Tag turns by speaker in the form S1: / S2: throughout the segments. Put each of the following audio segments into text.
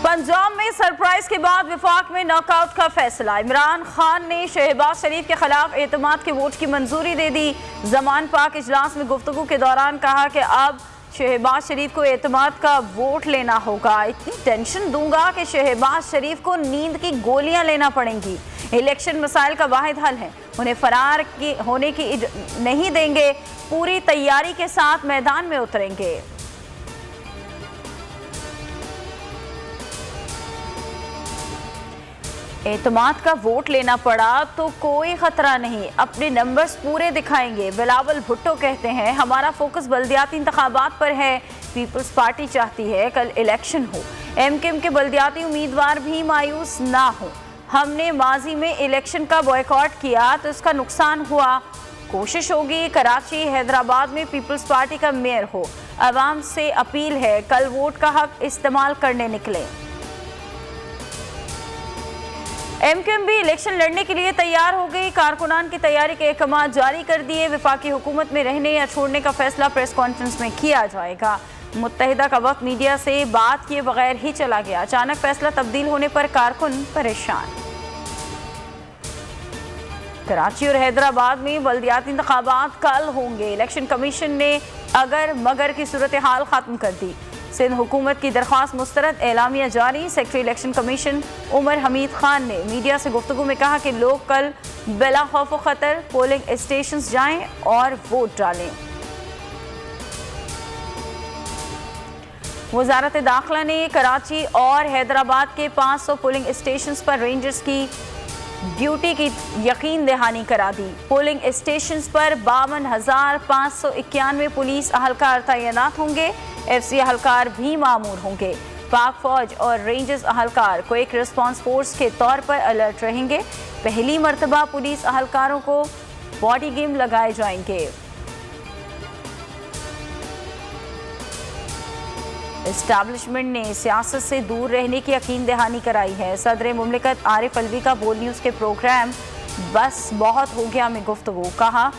S1: पंजाब में सरप्राइज के बाद वफाक में नॉकआउट का फैसला। इमरान खान ने शहबाज शरीफ के खिलाफ एतमाद के वोट की मंजूरी दे दी। जमान पाक इजलास में गुफ्तगू के दौरान कहा कि अब शहबाज शरीफ को एतमाद का वोट लेना होगा। इतनी टेंशन दूंगा कि शहबाज शरीफ को नींद की गोलियां लेना पड़ेंगी। इलेक्शन मसाइल का वाहिद हल है, उन्हें फरार होने की नहीं देंगे, पूरी तैयारी के साथ मैदान में उतरेंगे। एतमाद का वोट लेना पड़ा तो कोई खतरा नहीं, अपने नंबर्स पूरे दिखाएंगे। बिलावल भुट्टो कहते हैं हमारा फोकस बल्दियाती इंतखाबात पर है। पीपल्स पार्टी चाहती है कल इलेक्शन हो, एमकेएम के बल्दियाती उम्मीदवार भी मायूस ना हो। हमने माजी में इलेक्शन का बॉयकॉट किया तो इसका नुकसान हुआ। कोशिश होगी कराची हैदराबाद में पीपल्स पार्टी का मेयर हो। अवाम से अपील है कल वोट का हक इस्तेमाल करने निकले। एमकेएम भी इलेक्शन लड़ने के लिए तैयार हो गई। कारकुनान की तैयारी के अहकाम जारी कर दिए। वफाकी हुकूमत में रहने या छोड़ने का फैसला प्रेस कॉन्फ्रेंस में किया जाएगा। मुत्तहिदा का वक्त मीडिया से बात किए बगैर ही चला गया। अचानक फैसला तब्दील होने पर कारकुन परेशान। कराची और हैदराबाद में बल्दियाती इंतखाबात कल होंगे। इलेक्शन कमीशन ने अगर मगर की सूरत हाल खत्म कर दी। सिंध हुकूमत की दरख्वास्त मुस्तरद, एलामिया जारी। Secretary election commission Umar Hamid Khan ने मीडिया से गुफ्तगू में कहा कि लोग कल बिला खौफ व खतर पोलिंग स्टेशन जाएं और वोट डालें। वजारत दाखिला ने कराची और हैदराबाद के 500 पोलिंग स्टेशन पर रेंजर्स की ड्यूटी की यकीन दहानी करा दी। पोलिंग स्टेशन पर 52,591 पुलिस अहलकार तैनात होंगे। एफसी अहलकार भी मामूर होंगे। पाक फौज और रेंजर्स अहलकार क्विक रिस्पांस फोर्स के तौर पर अलर्ट रहेंगे। पहली मर्तबा पुलिस अहलकारों को बॉडी गेम लगाए जाएंगे। एस्टैब्लिशमेंट ने सियासत से दूर रहने की यकीन दहानी कराई है। सदर मुमलिकत आरिफ अलवी का बोल न्यूज़ के प्रोग्राम बस बहुत हो गया में गुफ्तगू। कहा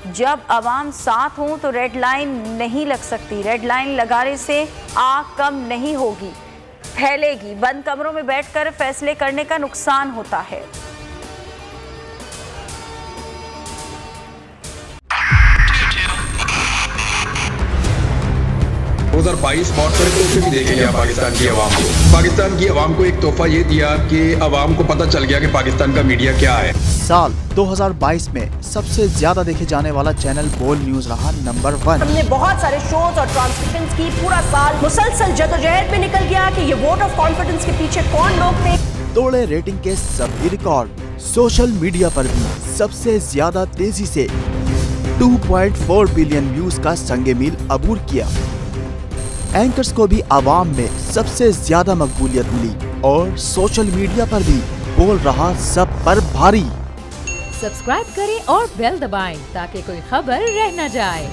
S1: जब अवाम साथ हों तो रेड लाइन नहीं लग सकती। रेड लाइन लगाने से आग कम नहीं होगी, फैलेगी। बंद कमरों में बैठकर फैसले करने का नुकसान होता है।
S2: 2022 बहुत सारे तोहफे भी देखे गया पाकिस्तान की आवाम को। पाकिस्तान की आवाम को एक तोहफा ये दिया कि आवाम को पता चल गया कि पाकिस्तान का मीडिया क्या है।
S3: साल 2022 में सबसे ज्यादा देखे जाने वाला चैनल बोल न्यूज रहा नंबर 1।
S4: हमने बहुत सारे शोज और ट्रांसमिशंस की। पूरा साल मुसलसल जदोजहद में निकल गया कि ये वोट ऑफ कॉन्फिडेंस के पीछे कौन लोग थे।
S3: तोड़े रेटिंग के सभी रिकॉर्ड। सोशल मीडिया पर भी सबसे ज्यादा तेजी से 2.4 बिलियन व्यूज का संगे मील अबूर किया। एंकर्स को भी आवाम में सबसे ज्यादा मकबूलियत मिली और सोशल मीडिया पर भी बोल रहा सब पर भारी।
S5: सब्सक्राइब करें और बेल दबाएं ताकि कोई खबर रह न जाए।